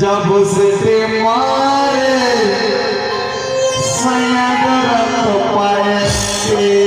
जब से ते मारे saya gerak pae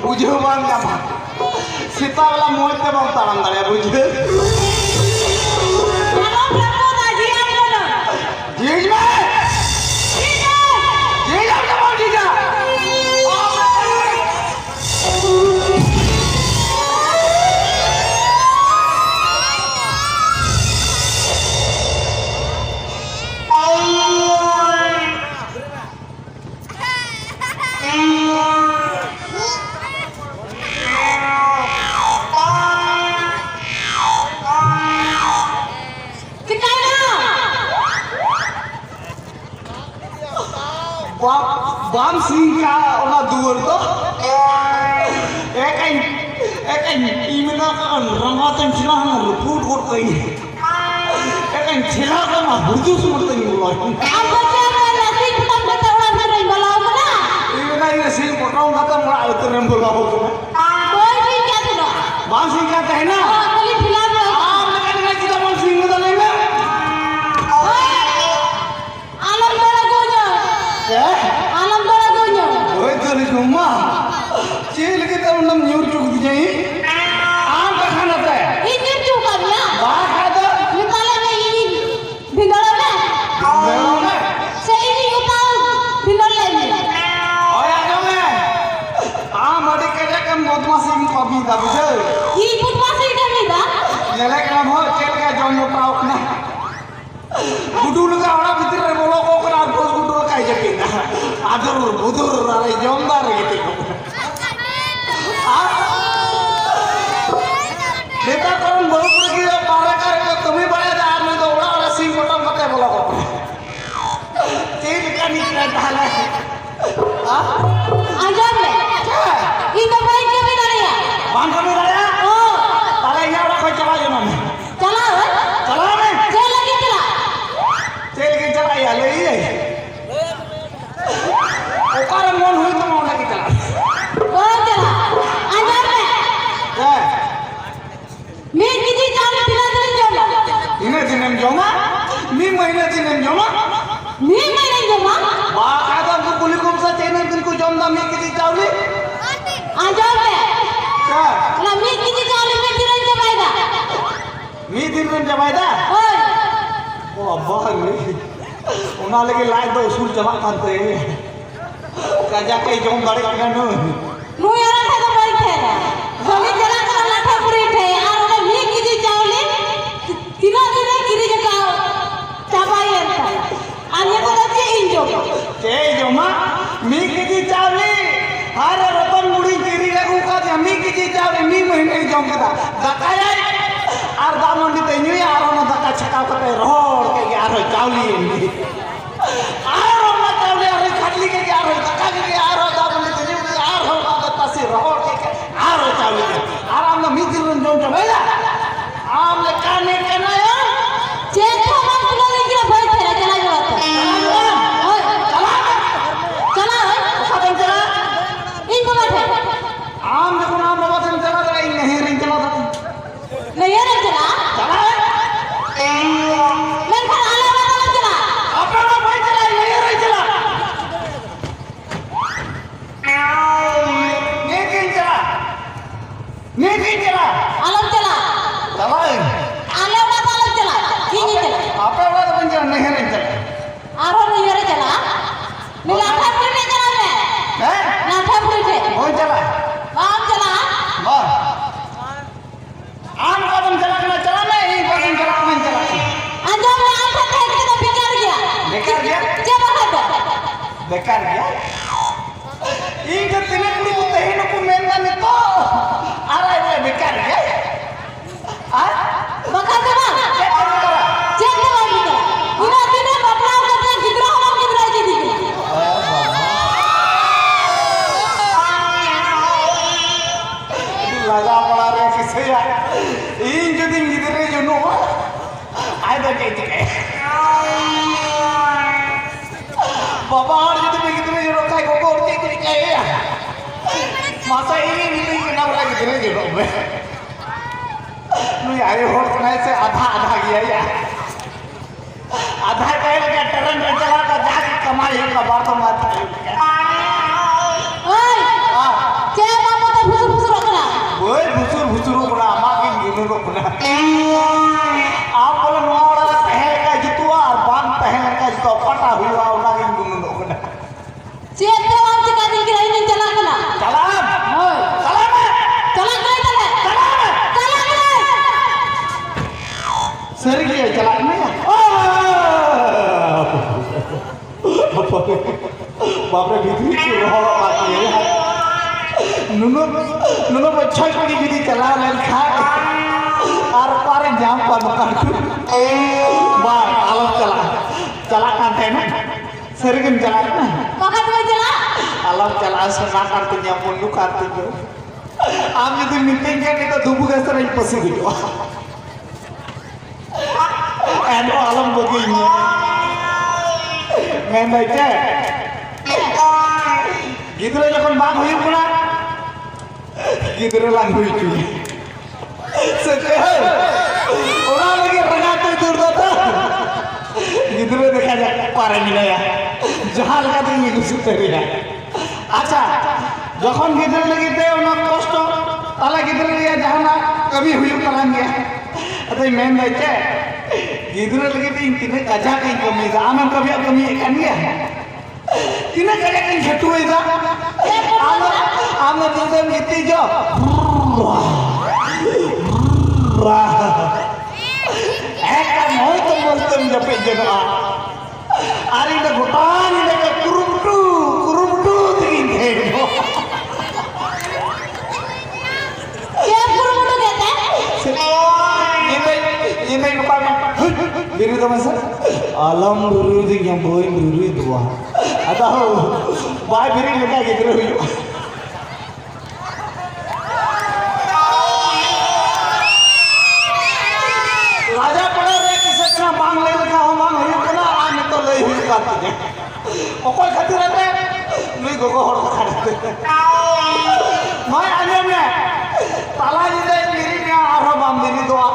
बुझे बांग जामा सीता वाला मोज ते बांग तारम दाड़े बुझे हेलो प्रभु दाजी आप बोलो जीज में जीज आप बोल जीजा बाम सिंह का ओना दूर तो एक इमना का रंगातन छिला हम फूट फूट कई एक छिला का ना बुर्जू सुमत नहीं बोला अब बच्चा वाला सिंह तब बता ओना से नहीं बोलाओ ना इमना ये सिंह पटाऊं ना तो मैं उतरे बोलाओ कोई भी क्या तुरा बाम सिंह का कहना खाली फिला में आप लगा ना कि बाम सिंह तो नहीं में आलम बड़ा गोजो घुमा चेल के तब नम न्यूर चुक दी जाई आम का खाना था ये न्यूर चुक आ गया बाहर खा दो निकाले में ये भिंगड़ा में सही नहीं उतार भिंगड़ ले ओए आ जाओ मैं आम अड़ी के कम बदमाशी में कभी दा बुझे ये बदमाशी करनी दा ले के हम हो चेल के जो मोटाओ ना गुडू लगा ओड़ा भीतर रे बोलो को करा बोस गुडू काई जके ना आदर बुदुर रे जमदार गे बेटा कौन बहुत की पारा कर तुम्हें बड़े दार में तो ओड़ा वाला सिंह बटन मते बोला को तीन का निकला ढाला हां आजा ले ई तो भाई के भी डरिया बांध के डरिया ओ तारे यहाँ खोज चला जो ना चला में चल लगी चला चला या ले ये ओकर मन हुई तो मौना की चला चला अंदर में है मैं किसी चावल पिला दे जोमा इने दिन में जोमा मी महीने दिन में जोमा बा कादा को कुली को सा चैनल दिन को जोमदा मी किसी चावली अंदर में क्या ना मैं किसी चावल में दिन जमाएगा मी दिन में जमाएगा ओए ओ बाहर में उना लगे लाए दो उसूल जमा करते काजा के जोम बड़े का नो नु यार था तो भाई थे जमी जला का लाठा पूरी थे और ओने मी किसी चावल तीनों दिन गिरी जका चाबाई अंता और ये तो जे इंजो के जोमा मी किसी चावली अरे रतन मुड़ी गिरी लगू का मी किसी चावली मी महीने जोम कदा दकाया और दामंडी ते न्यू यार ना दका छका कते रोड के यार चावली आरो ना चावली अरे खाटली के यार दका के यार दामंडी ते न्यू यार हो का तसी रोड के आरो चावली आराम ना मी दिन जोम जमेला आम ले काने के ना यार चेतो हम बोले लेकिन भाई तेरा चला जाता चला खत्म चला इनको बैठे आम देखो नाम बाबा से चला तो नहीं रिंग चला नहीं ये चला चला मैं फिर आला वाला चला अपना ना भाई चला नहीं रिंग चला नहीं चला आलम चला चला आला वाला चला ये नहीं चला अपना वाला बन चला नहीं रिंग चला आरो नहीं ये चला मैं लाठा पूरी नहीं चला मैं हैं लाठा पूरी थे हो चला आम चला वाह आम कदम चला नहीं कदम चला नहीं चला अंदर में आम से फेंक के तो बेकार गया जे बेकार गया ಈಗ ತಿನ್ನಕ್ಕೆ ಗೊತ್ತ ಏನಕ್ಕೂ ಮೇಂದ ನಿಂತು ಆರಾಯ बेकार गया आ बका देवा चेक देवा बिका इना दिने बपड़ा करते गिदरा हम गिदरा जी दी लगा पड़ा रे किसे यार इन जो दिन गिदरे जो नो आय तो के बाबा और जो दिन गिदरे जो काय को और के के मासा ini के ना बड़ा गिदरे जो नो बे नु यार होट नहीं से आधा गया यार आधा कहे लगा टरन में चला का जाके कमाई का बात तो मत ओए के मामा तो फुसुर रखना ओए भुसुर बड़ा मां के गिनो रखना आप बोले नोड़ा पहल का जुतवा और बांध पहल का जुतवा पटा हुआ उना के गिनो रखना चेक देवा हम का दिन की नहीं चला कना चला ओए चला चला सर गया चला नहीं बाप रे भीतरी की रहो आती है नुनो बच्चा को भी चला ले खा और पारे जाम पर मकान बा आलम चला कांटे ना सरगम चला ना पकड़ में चला आलम चला सना करते या मुन्नु करते जो आम यदि मीटिंग के तो दुबु के तरह पसी गयो एंड आलम बगिnya मैं बैठे गिदरे जखन बाग हुई पुना गिदरे लाग हुई चुकी सके है ओरा लगे रगाते दूर दाता गिदरे देखा जा पारे मिलाया जहां लगा दे ये कुछ तेरिया अच्छा जखन गिदरे लगे ते ओना कष्ट ताला गिदरे लिया जहां कभी हुई पलान गया अतः मैं बैठे गिदरे लगे ते इतने कजा कहीं कमी जा आमन कभी कमी kan ya tina kaya kan satu ida आमन दिन gitu jo eka mau to boltem jape jena ari da gutan ida ka kurumtu tingin dego क्या kurumtu कहते ini kepala diri teman saya alam dulu yang boy dulu dua atau bayi beri lega gitu loh ᱵᱟᱹᱲᱤ ᱦᱩᱭᱩᱜ ᱠᱟᱱ ᱛᱤᱧᱟ ᱚᱠᱚᱭ ᱠᱷᱟᱹᱛᱤᱨ ᱛᱮ ᱱᱩᱭ ᱜᱚᱜᱚ ᱦᱚᱲ ᱠᱷᱟᱹᱛᱤᱨ ᱛᱮ ᱢᱟᱭ ᱟᱸᱡᱚᱢ ᱢᱮ ᱛᱟᱞᱟ ᱧᱤᱫᱟᱹᱧ ᱵᱤᱨᱤᱫ ᱢᱮᱭᱟ ᱟᱨᱦᱚᱸ ᱵᱟᱢ ᱵᱤᱨᱤᱫᱚᱜᱼᱟ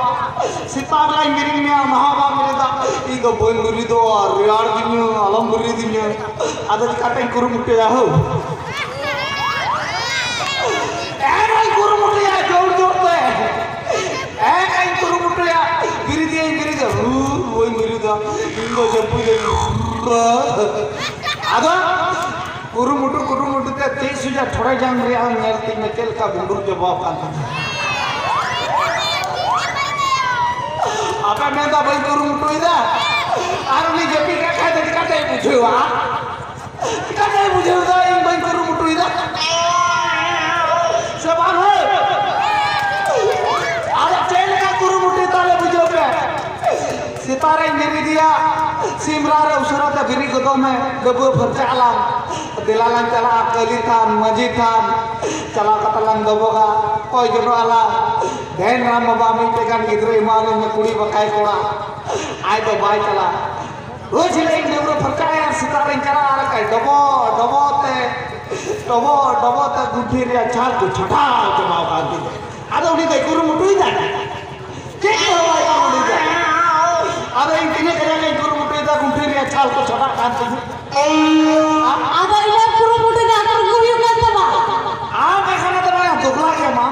ᱥᱮᱛᱟᱜ ᱵᱮᱲᱟᱧ ᱵᱤᱨᱤᱫ ᱢᱮᱭᱟ ᱚᱱᱟ ᱦᱚᱸ ᱵᱟᱢ ᱵᱤᱨᱤᱫᱟ ᱤᱧ ᱫᱚ ᱵᱟᱹᱧ ᱵᱤᱨᱤᱫᱚᱜᱼᱟ ᱨᱮᱭᱟᱲ ᱫᱤᱧᱟ ᱟᱞᱚᱢ ᱵᱤᱨᱤᱫᱤᱧᱟ ᱟᱫᱚ ᱪᱤᱠᱟᱹᱛᱮᱧ ᱠᱩᱨᱩᱢᱩᱴᱩᱭᱟ ᱦᱳ ᱮᱱᱟᱧ ᱠᱩᱨᱩᱢᱩᱴᱩᱭᱟ ᱡᱳᱨ ᱡᱳᱨᱛᱮ ᱮᱱᱟᱧ ᱠᱩᱨᱩᱢᱩᱴᱩᱭᱟ ᱵᱤᱨᱤᱫᱤᱧ ᱵᱤᱨᱤᱫᱟ ᱵᱟᱹᱧ ᱵᱤᱨᱤᱫᱟ ᱤᱧ ᱫᱚ ᱡᱟᱹᱯᱩᱫᱟᱹᱧ ᱟᱫᱚ ᱠᱩᱨᱩᱢᱩᱴᱩ ᱛᱮ ᱛᱤᱥ ᱥᱩᱡᱟ ᱛᱷᱚᱲᱟ ᱡᱟᱝ ᱨᱮᱭᱟᱜ ᱧᱮᱞ ᱛᱤᱧ ᱢᱮ ᱪᱮᱫ ᱞᱮᱠᱟ ᱵᱩᱸᱰᱩᱨ ᱪᱟᱵᱟᱣ ᱟᱠᱟᱱ ᱛᱤᱧᱟ apa minta bayi kurung itu dah, aru ni jadi kakak jadi kakak ibu jawa, kakak ibu jawa dah yang bayi kurung itu dah, sebab ada cewek kakak kurung itu tale ibu jawa, sitare nyeri dia, simrara usurat biri kodome, debu berjalan, dilalang cala kelitan, majitan, cala katalang doboga, koi jono alam. Then Rama Bami tekan gidre imane me kudi bakai kola ai to bai chala roz le deuro percaya sitare cara ara kai dobo te guthi re chal ko chata jama ka di ado ni dai kuru mutui da ke ko bai ka ni da ado in kine kare le kuru mutui da guthi re chal ko chata ka di ado ile kuru mutui da kuru guri ka ba ka khana da ba dogla ke ma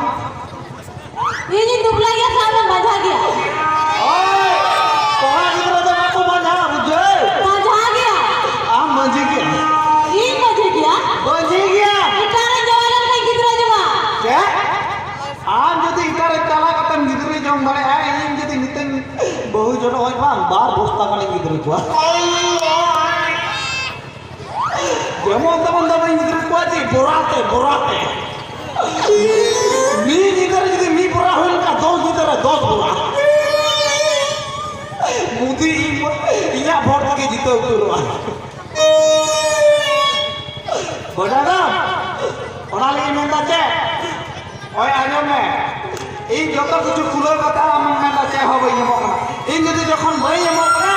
ini दुबला गया सामने मजा गया ओए कोहा इधर तो आपको मजा बुझे मजा गया आप मजे गया ये मजे गया इतारे जवान में किधर जवा क्या आप जो इतारे चला कतम गिदरे जम धरे है इन जो नितन बहु जन होय बांग बार बोस्ता कने गिदरे को जेमन तमन दबे गिदरे को जी बोराते मी गिदरे जदी मी बोरा होल का दो गिदरे 10 बोरा मुदी इया भोट के जीतो उतरवा बड़ादा ओना ले मेंदा चे ओय आजम में इन जतो किछु कुलो कथा हम मेंदा चे होबे यमोकना इन जदी जखन भई यमोकना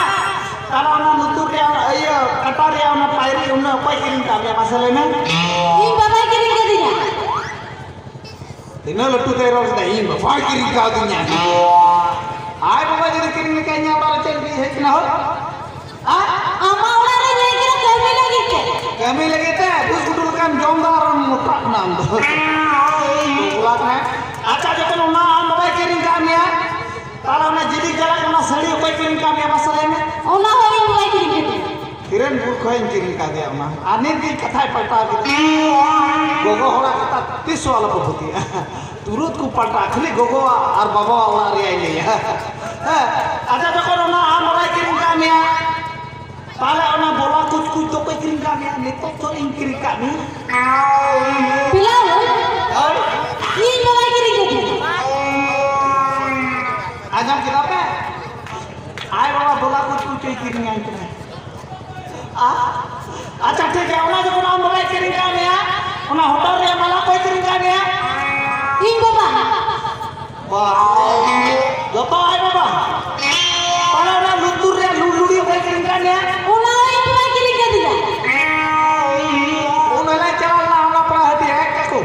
तारा ना नुतुर रे इया कटा रे ना पायरी उन कोई किरिन का बे मसले में इन बाबा किरिन के दिया Tina letu teror dah ini, bapak kiri kau dunia. Ay bapak jadi kiri ni kayaknya orang cek di hek nah. ama orang ni kira kami lagi ke Kami lagi teh, terus kudu kan jomdar mutak nam. Bulat है. Acha जखन उना हम बाबा kiri kami ya. Kalau ना jadi jalan उना सड़ी कोई kiri kami ya masalah में. ona hoy babai kirin ke किरण बुरखोइन kiri ka dia उना. Ani di कथा पलटा gitu. Gogo hora kata tis wala putih. Turut ku पलटा खाली gogo और बाबा वाला रे आई ले. Ada जखन उना हम बाबा kiri kami ya. Pala ona bola kuch to koy kiri kami ya. Nito to ing kiri kami. pilau इन बाबा किरिन के Ajam kita apa? Ay बाबा bola kuch kiri ngai kena. अच्छा ठीक है उना जब हम बाबा kiri kami ya. Una hotel रे माला कोई kiri kami ya. इन बाबा Wah, joto ay बाबा. Pala na lutur रे luluri कोई kiri kami ya. ona hoy babai kirin ke diya उन्हें चला ना हम अपना हटी है kako.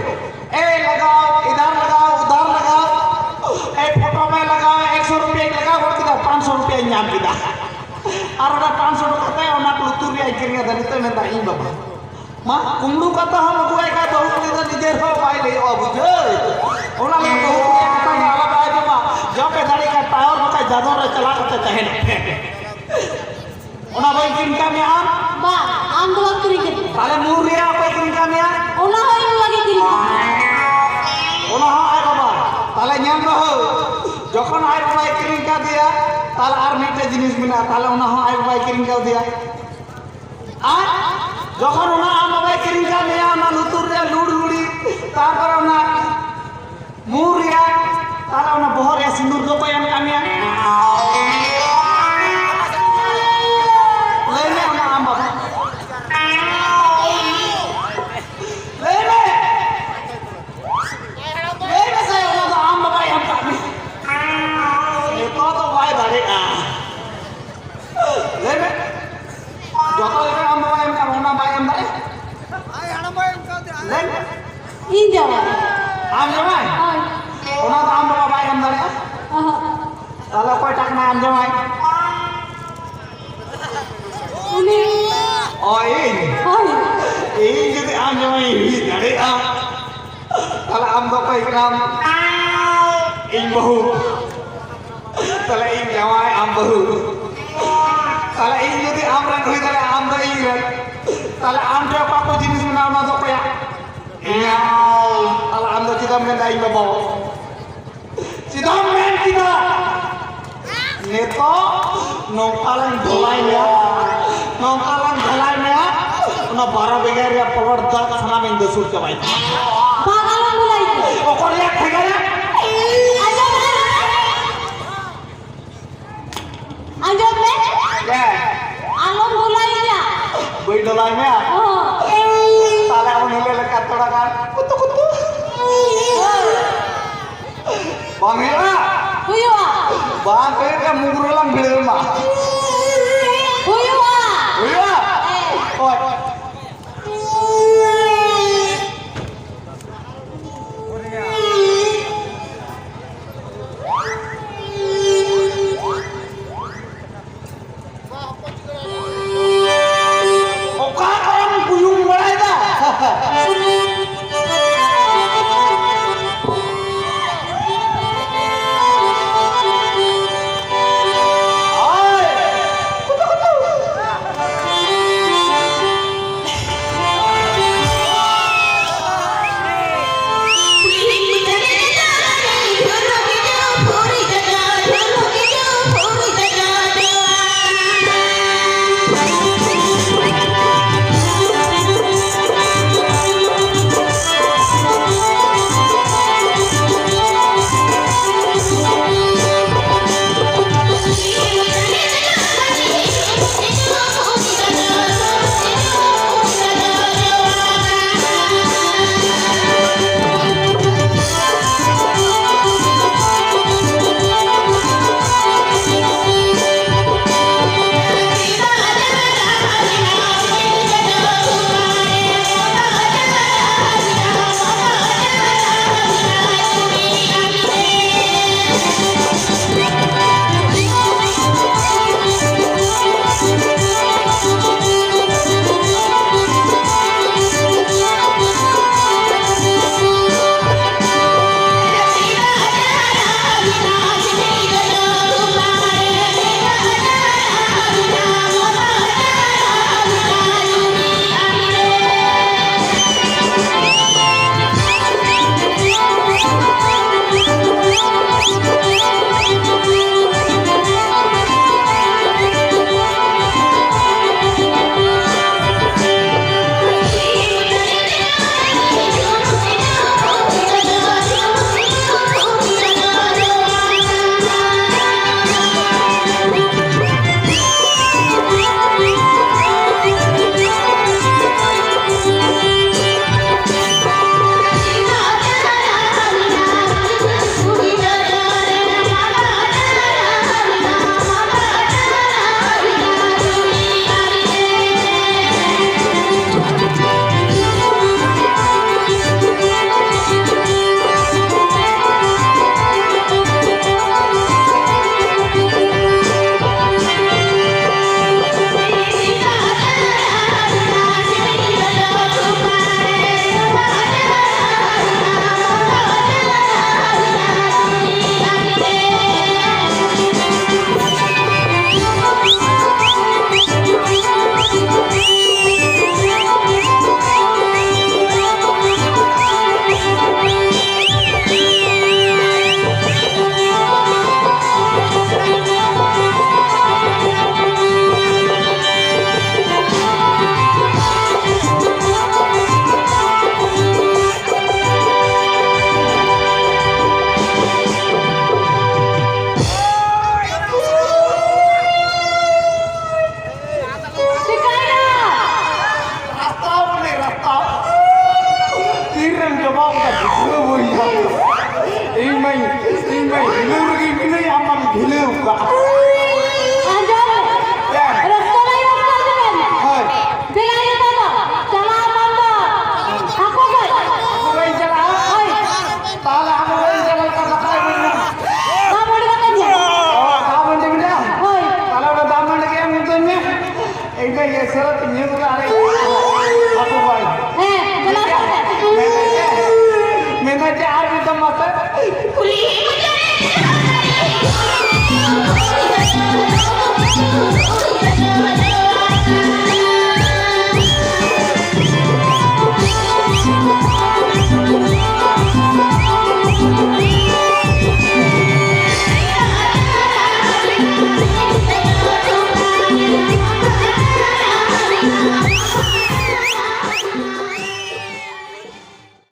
लगाओ इधर लगाओ उधर लगाओ. फोटो में लगाओ 100 रुपया लगाओ और किधर 500 रुपया nyam kita. और उधर 500 रुपया है उन्हें lutur रे kiri ada itu minta ini बाबा. Mak kumdu kata हम gue का बहुत किधर निजेर हो भाई ले ओ बुझे. उन्हें बहुत किया कता माला भाई बाबा. जो पे दाढ़ी का टायर बका जादर रे चला करते चाहे ना. उन्हें भाई kiri kami am. ba am babai kirin ke Kale muria apa kiri kami ya. ona hoy babai kirin Ona ay baba. Tale nyam roho. Jokon ay baba kiring ka dia, tale ar mite jinis mina tale ona ay baba kiring ka dia. Jokon ona am baba kiring ka dia na lutur dia ludi. Tarpor ona muria tale ona bohor ya sindur do koyan kami ya. Lene ona am baba. Saya ona am baba yang kami. Itu to vai balik Lene इन जवान आम जमाई ओना तो आम बाबा bye हम दाड़िया ताला कोई टाकना आम जमाई उनी ओए हाय इन जदि आम जमाई ही दाड़िया ताला आम दो कोई नाम इन बहु ताला इन जमाई आम बहु ताला इन जदि आम रन हुई ताला आम दो इन रन ताला आम जो apa jenis menawan dok ya iya taला आम दो kita men dai bawa kita men kita neto nongkalan dolainya una bara begar ya pewarda sana men desur ke baik बागाला बुलाई okor ya thegara आजो में ya आलम बुलाई ना boi dolai me